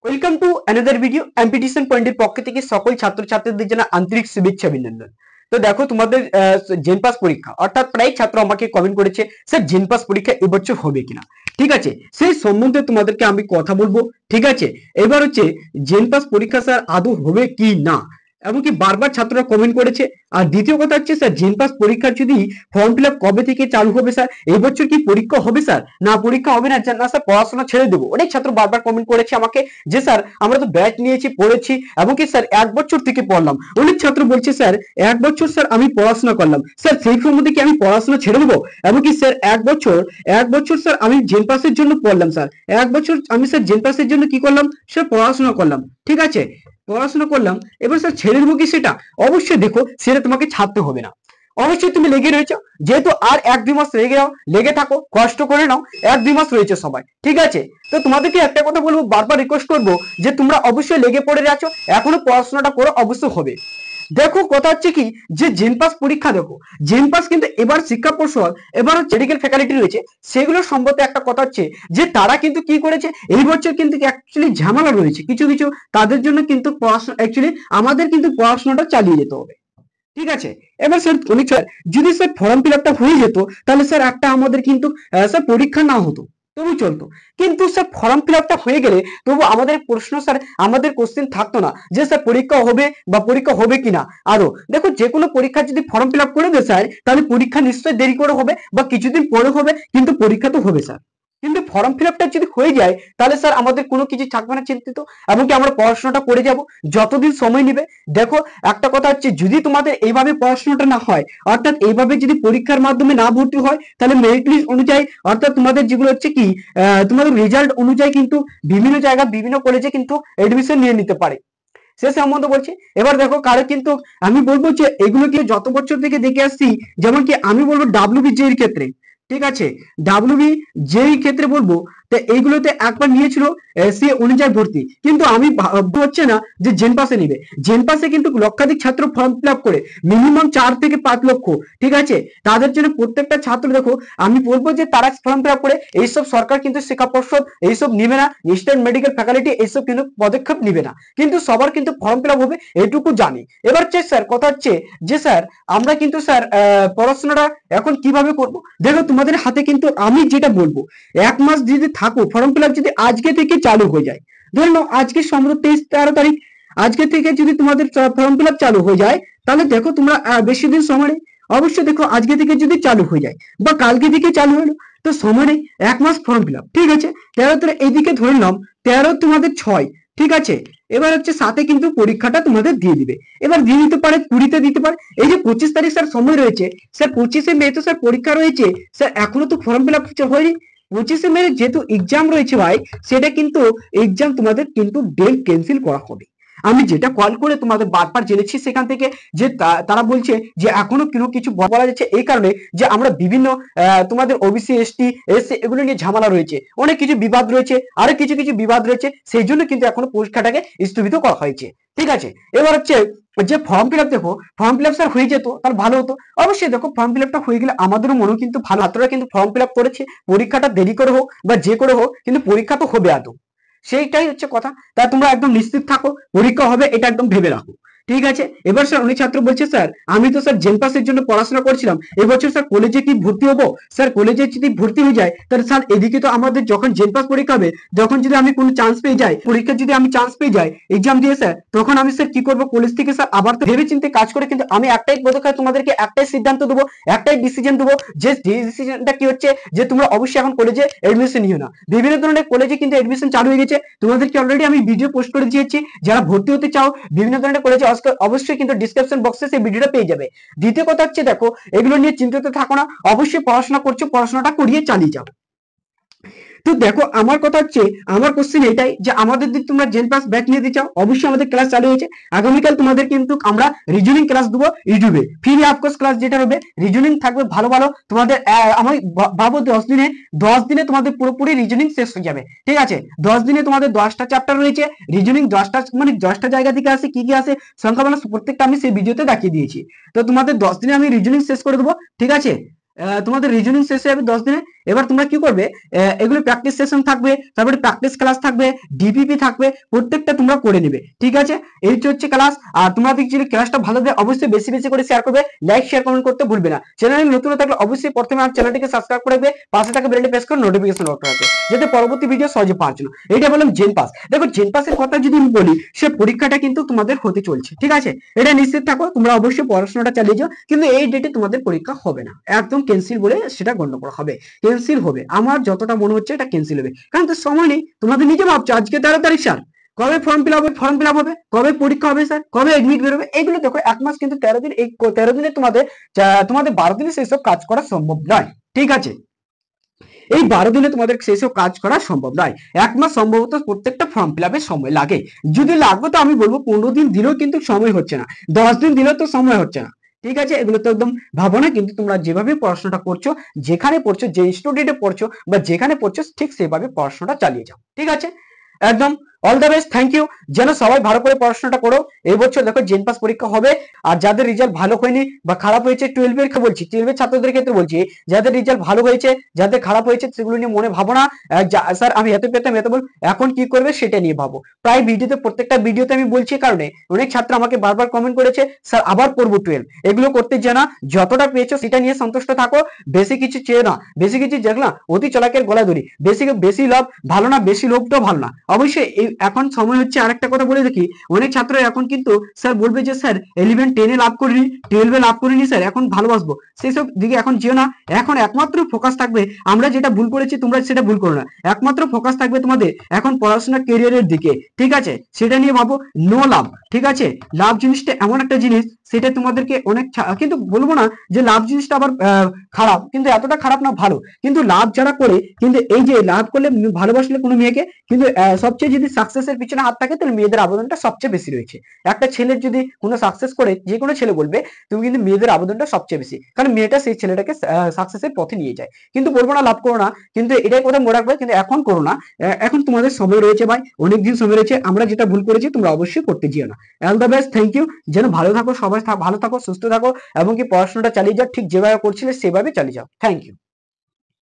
Welcome to another video. Competition পয়েন্টের পক্ষ থেকে সকল ছাত্রছাত্রীদের জানা আন্তরিক শুভেচ্ছা অভিনন্দন। তো দেখো তোমাদের জেনপাস পরীক্ষা অর্থাৎ প্রায় ছাত্র আমাকে কমেন্ট করেছে স্যার জেনপাস পরীক্ষা এবছর হবে কিনা। ঠিক আছে, সেই সম্বন্ধে তোমাদেরকে আমি কথা বলবো। ঠিক আছে, এবার হচ্ছে জেনপাস পরীক্ষা স্যার আদৌ হবে কি না, এমনকি বারবার ছাত্ররা কমেন্ট করেছে। আর দ্বিতীয় কথা হচ্ছে স্যার জেনপাস পরীক্ষার যদি ফর্ম ফিল আপ কবে থেকে চালু হবে স্যার, এই বছর কি পরীক্ষা হবে স্যার, না পরীক্ষা হবে না, না স্যার পড়াশোনা ছেড়ে দেবো। অনেক ছাত্র বারবার কমেন্ট করেছে আমাকে যে স্যার আমরা তো ব্যাচ নিয়েছি, পড়েছি, এমনকি স্যার 1 বছর থেকে পড়লাম। অনেক ছাত্র বলছে স্যার 1 বছর স্যার আমি পড়াশোনা করলাম, স্যার সেই সম্বন্ধে কি আমি পড়াশোনা ছেড়ে দেবো? এমনকি স্যার 1 বছর স্যার আমি জেনপাসের জন্য পড়লাম, স্যার 1 বছর আমি স্যার জেনপাসের জন্য কি করলাম স্যার, পড়াশোনা করলাম। ঠিক আছে, পড়াশোনা করলাম, এবার স্যার ছেড়ে দেবো কি সেটা? অবশ্যই দেখো সেটা তোমাকে ছাড়তে হবে না, অবশ্যই তুমি লেগে রয়েছো, যেহেতু আর 1-2 মাস লেগে থাকো, কষ্ট করে নাও। 1-2 মাস রয়েছে সবাই, ঠিক আছে। তো তোমাদেরকে একটা কথা বলবো, বারবার রিকোয়েস্ট করবো যে তোমরা অবশ্যই লেগে পড়ে আছো, এখনো পড়াশোনাটা করো, অবশ্যই হবে। দেখো কথা হচ্ছে কি, যে জেনপাস পরীক্ষা, দেখো জেনপাস কিন্তু এবার শিক্ষা পর্ষদ, এবার মেডিকেল ফ্যাকাল্টি রয়েছে সেগুলোর সম্বন্ধে একটা কথা হচ্ছে যে তারা কিন্তু কি করেছে, এই বছর কিন্তু অ্যাকচুয়ালি ঝামেলা রয়েছে কিছু কিছু, তাদের জন্য কিন্তু পড়াশোনা অ্যাকচুয়ালি আমাদের কিন্তু পড়াশোনাটা চালিয়ে যেতে হবে। ঠিক আছে, এবার স্যার অনেক স্যার যদি স্যার ফর্ম ফিল আপটা হয়ে যেত তাহলে স্যার একটা আমাদের কিন্তু স্যার পরীক্ষা না হতো, তবু চলতো। কিন্তু স্যার ফর্ম ফিল আপটা হয়ে গেলে তবু আমাদের প্রশ্ন স্যার, আমাদের কোশ্চেন থাকতো না যে স্যার পরীক্ষা হবে বা পরীক্ষা হবে কিনা। আরো দেখো যে কোনো পরীক্ষা যদি ফর্ম ফিল আপ করে দেয় স্যার, তাহলে পরীক্ষা নিশ্চয়ই দেরি করে হবে বা কিছুদিন পরে হবে, কিন্তু পরীক্ষা তো হবে স্যার। কিন্তু ফর্ম ফিল আপটা যদি হয়ে যায় তাহলে স্যার আমাদের কোনো কিছু থাকবে না চিন্তিত, এমনকি আমরা পড়াশোনাটা করে যাব যতদিন সময় নেবে। দেখো একটা কথা হচ্ছে, যদি তোমাদের এইভাবে পড়াশোনাটা না হয়, অর্থাৎ এইভাবে যদি পরীক্ষার মাধ্যমে না ভর্তি হয়, তাহলে মেরিট লিস্ট অনুযায়ী অর্থাৎ তোমাদের যেগুলো হচ্ছে কি তোমাদের রেজাল্ট অনুযায়ী কিন্তু বিভিন্ন জায়গায় বিভিন্ন কলেজে কিন্তু এডমিশন নিয়ে নিতে পারে, সে সম্বন্ধে বলছি। এবার দেখো কারো কিন্তু আমি বলবো যে এগুলো কি যত বছর থেকে দেখে আসছি, যেমন কি আমি বলবো ডাব্লিউবিজে এর ক্ষেত্রে, ঠিক আছে, ডাব্লিউবি যেই ক্ষেত্রে বলবো, তো এইগুলোতে একবার নিয়েছিল সে অনুযায়ী ভর্তি, কিন্তু আমি হচ্ছে না যে জেনপাসে নিবে। জেনপাসে কিন্তু লক্ষাধিক ছাত্র ফর্ম ফিল আপ করে, মিনিমাম 4 থেকে 5 লক্ষ, ঠিক আছে। তাদের জন্য প্রত্যেকটা ছাত্র দেখো, আমি বলবো যে তারা ফর্ম ফিল আপ করে, এইসব সরকার কিন্তু শিক্ষা পর্ষদ এইসব নিবে না, স্টেট মেডিকেল ফ্যাকাল্টি এইসব কিন্তু পদক্ষেপ নিবে না, কিন্তু সবার কিন্তু ফর্ম ফিল আপ হবে এইটুকু জানি। এবার হচ্ছে স্যার কথা হচ্ছে যে স্যার আমরা কিন্তু স্যার পড়াশোনাটা এখন কিভাবে করব। দেখো তোমাদের হাতে কিন্তু আমি যেটা বলবো, 1 মাস যদি থাকো, ফর্ম ফিল আপ যদি আজকে থেকে চালু হয়ে যায়, ধরে নাও আজকে 13 তারিখ, আজকে থেকে যদি তোমাদের ফর্ম ফিল আপ চালু হয়ে যায়, তাহলে দেখো তোমরা বেশি দিন সময় নেই। অবশ্যই দেখো আজকে থেকে যদি চালু হয়ে যায় বা কালকে থেকে চালু হলো, তো সময় নেই, 1 মাস ফর্ম ফিল আপ, ঠিক আছে। 13 এইদিকে ধরে নাও 13 তোমাদের 6, ঠিক আছে। এবার হচ্ছে সাথে কিন্তু পরীক্ষাটা তোমাদের দিয়ে দিবে, এবার দিয়ে দিতে পারে 20-তে দিতে পারে। এই যে 25 তারিখ স্যার সময় রয়েছে, স্যার 25শে মে তো স্যার পরীক্ষা রয়েছে, স্যার এখনো তো ফর্ম ফিল আপ হয়নি। 25শে মে যেহেতু এক্সাম রয়েছে ভাই, সেটা কিন্তু এক্সাম তোমাদের কিন্তু ডেট ক্যান্সেল করা হবে। আমি যেটা কল করে তোমাদের বারবার জেনেছি সেখান থেকে, যে তারা বলছে যে এখনো কোনো কিছু বলা যাচ্ছে, এই কারণে যে আমরা বিভিন্ন তোমাদের ওবিসি এসটি এসসি এগুলো নিয়ে ঝামেলা রয়েছে, অনেক কিছু বিবাদ রয়েছে, আরো কিছু কিছু বিবাদ রয়েছে, সেই জন্য কিন্তু এখনো পরীক্ষাটাকে স্থগিত করা হয়েছে, ঠিক আছে। এবার হচ্ছে যে ফর্ম ফিল আপ, দেখো ফর্ম ফিল আপ স্যার হয়ে যেত তাহলে ভালো হতো। অবশ্যই দেখো ফর্ম ফিল আপটা হয়ে গেলে আমাদেরও মনে কিন্তু ভালো, ছাত্ররা কিন্তু ফর্ম ফিল আপ করেছে, পরীক্ষাটা দেরি করে হোক বা যে করে হোক, কিন্তু পরীক্ষা তো হবে আদৌ, সেইটাই হচ্ছে কথা। তাই তোমরা একদম নিশ্চিত থাকো, পরীক্ষা হবে এটা একদম ভেবে রাখো, ঠিক আছে। এবার স্যার অনেক ছাত্র বলছে স্যার আমি তো স্যার জেনপাসের জন্য পড়াশোনা করছিলাম, এবছর স্যার কলেজে কি ভর্তি হবো? স্যার কলেজে যদি ভর্তি হয়ে যায় তাহলে স্যার এদিকে তো আমাদের যখন জেনপাস পরীক্ষা হবে, যখন যদি আমি কোনো চান্স পেয়ে যাই, পরীক্ষা যদি আমি চান্স পেয়ে যাই এক্সাম দিয়ে স্যার, তখন আমি স্যার কি করবো কলেজ থেকে স্যার? আবার তো ভেবে চিন্তে কাজ করে কিন্তু আমি একটাই পদক্ষেপ তোমাদেরকে একটাই সিদ্ধান্ত দেবো, একটাই ডিসিশন দেবো, যে ডিসিশনটা কি হচ্ছে যে তোমরা অবশ্যই এখন কলেজে এডমিশন নিও না। বিভিন্ন ধরনের কলেজে কিন্তু এডমিশন চালু হয়ে গেছে, তোমাদেরকে অলরেডি আমি ভিডিও পোস্ট করে দিয়েছি। যারা ভর্তি হতে চাও বিভিন্ন ধরনের কলেজে, অবশ্যই কিন্তু ডিসক্রিপশন বক্সে সেই ভিডিওটা পেয়ে যাবে। দ্বিতীয় কথা হচ্ছে দেখো, এগুলো নিয়ে চিন্তিত থাকো না, অবশ্যই পড়াশোনা করছো, পড়াশোনাটা করিয়ে চালিয়ে যাও। তো দেখো আমার কথা হচ্ছে, আমার কোশ্চেন এটাই যে আমাদের যদি তোমরা জেনপাস ব্যাচ নিতে চাও, অবশ্যই আমাদের ক্লাস চালু হয়েছে। আগামীকাল তোমাদের কিন্তু আমরা রিজনিং ক্লাস দেবো ইউটিউবে, ফ্রি অফকোর্স ক্লাস যেটা হবে, রিজনিং থাকবে ভালো ভালো তোমাদের। আমি ভাবো 10 দিনে তোমাদের পুরোপুরি রিজনিং শেষ হয়ে যাবে, ঠিক আছে। 10 দিনে তোমাদের 10টা চ্যাপ্টার রয়েছে, রিজনিং 10টা মানে 10টা জায়গা থেকে আসে, কি কি আসে সংখ্যা মানে প্রত্যেকটা আমি সেই ভিডিওতে দেখিয়ে দিয়েছি। তো তোমাদের 10 দিনে আমি রিজনিং শেষ করে দেবো, ঠিক আছে। তোমাদের রিজনিং শেষ হয়ে যাবে 10 দিনে। এবার তোমরা কি করবে, এগুলো প্র্যাকটিস সেশন থাকবে, তারপরে প্র্যাকটিস ক্লাস থাকবে, ডিপিপি থাকবে, প্রত্যেকটা তোমরা করে নিবে, ঠিক আছে। এই হচ্ছে ক্লাস। আর তোমরা যদি ক্লাসটা ভালো লাগে অবশ্যই বেশি বেশি করে শেয়ার করবে, লাইক শেয়ার কমেন্ট করতে ভুলবে না। চ্যানেলে নতুন থাকলে অবশ্যই প্রথমে আমার চ্যানেলটিকে সাবস্ক্রাইব করে রাখবে, পাশে থাকা বেলটি প্রেস করে নোটিফিকেশন অন রাখবে, যাতে পরবর্তী ভিডিও সহজে পাওয়ার জন্য। এটা বললাম জেন পাস। দেখো জেন পাসের কথা যদি আমি বলি, সে পরীক্ষাটা কিন্তু তোমাদের হতে চলছে, ঠিক আছে। এটা নিশ্চিত থাকো, তোমরা অবশ্যই পড়াশোনাটা চালিয়ে যাও, কিন্তু এই ডেটে তোমাদের পরীক্ষা হবে না, একদম ক্যান্সেল বলে সেটা গণ্য করা হবে। ক্যান্সেল হবে, আমার যতটা মনে হচ্ছে এটা ক্যান্সেল হবে, কারণ তো সময় নেই। তোমাদের নিজে ভাবছো আজকে 13 তারিখ স্যার, কবে ফর্ম ফিল হবে, কবে পরীক্ষা হবে স্যার, কবে এডমিট বেরোবে, এগুলো দেখো 1 মাস কিন্তু 13 দিন, এই 13 দিনে তোমাদের 12 দিনে সেই সব কাজ করা সম্ভব নয়, ঠিক আছে। এই 12 দিনে তোমাদের সেই সব কাজ করা সম্ভব নয়। 1 মাস সম্ভবত প্রত্যেকটা ফর্ম ফিল আপে সময় লাগে। যদি লাগবে তো আমি বলবো 15 দিন দিলেও কিন্তু সময় হচ্ছে না, 10 দিন দিলেও তো সময় হচ্ছে না, ঠিক আছে। এগুলো তো একদম ভাবো না, কিন্তু তোমরা যেভাবে পড়াশোনাটা করছো, যেখানে পড়ছো, যে ইনস্টিটিউটে পড়ছো বা যেখানে পড়ছো, ঠিক সেভাবে পড়াশোনাটা চালিয়ে যাও, ঠিক আছে। একদম all the best, thank you. যেন সবাই ভালো করে পড়াশোনাটা করো। এই বছর দেখো জেন পাস পরীক্ষা হবে, আর যাদের রেজাল্ট ভালো হয়নি বা খারাপ হয়েছে, 12 এর বলছি, 12 এর ছাত্রদের ক্ষেত্রে বলছি, যাদের রেজাল্ট ভালো হয়েছে, যাদের খারাপ হয়েছে, সেগুলো নিয়ে মনে ভাবো না স্যার আমি এত পেতাম এত বল, এখন কি করবে সেটা নিয়ে ভাবো। প্রায় ভিডিওতে, প্রত্যেকটা ভিডিওতে আমি বলছি, কারণে অনেক ছাত্র আমাকে বারবার কমেন্ট করেছে, স্যার আবার পড়বো 12, এগুলো করতে জানা, যতটা পেয়েছো সেটা নিয়ে সন্তুষ্ট থাকো, বেশি কিছু চেয়ে না, বেশি কিছু দেখলাম অতি চালাকের গলা ধরি, বেশি লাভ ভালো না, বেশি লোভটাও ভালো না। অবশ্যই এখন সময় হচ্ছে, আরেকটা কথা বলে দেখি, অনেক ছাত্র এখন কিন্তু স্যার বলবে যে স্যার 11 10 এ লাভ করিনি, 12 এ লাভ করিনি স্যার, এখন ভালোবাসবো, সেই সব দিকে এখন যেও না। এখন একমাত্র ফোকাস থাকবে, আমরা যেটা ভুল করেছি তোমরা সেটা ভুল করো না, একমাত্র ফোকাস থাকবে তোমাদের এখন পড়াশোনা ক্যারিয়ারের দিকে, ঠিক আছে। সেটা নিয়ে ভাবো, নো লাভ, ঠিক আছে। লাভ জিনিসটা এমন একটা জিনিস, সেটা তোমাদেরকে অনেক, কিন্তু বলবো না যে লাভ জিনিসটা আবার খারাপ, কিন্তু এতটা খারাপ না, ভালো। কিন্তু লাভ যারা করে, কিন্তু এই যে লাভ করলে, ভালোবাসলে কোনো মেয়েকে, কিন্তু সবচেয়ে যদি সাকসেসের পিছনে হাত থাকে, তাহলে মেয়েদের আবেদনটা সবচেয়ে বেশি রয়েছে। একটা ছেলের যদি কোনো সাকসেস করে, যে কোনো ছেলে বলবে তুমি, কিন্তু মেয়েদের আবেদনটা সবচেয়ে বেশি, কারণ মেয়েটা সেই ছেলেটাকে সাকসেসের পথে নিয়ে যায়। কিন্তু বলবো না লাভ করো না, কিন্তু এটাই কথা মনে রাখবে, কিন্তু এখন করো না। এখন তোমাদের সময় রয়েছে ভাই, অনেকদিন সময় রয়েছে। আমরা যেটা ভুল করেছি তোমরা অবশ্যই করতে যেও না। All the best, thank you. যেন ভালো থাকো, সবাই ভালো থাকো, সুস্থ থাকো, এবং কি পড়াশোনাটা চালিয়ে যাও, ঠিক যেভাবে করছিলে সেভাবে চালিয়ে যাও। Thank you.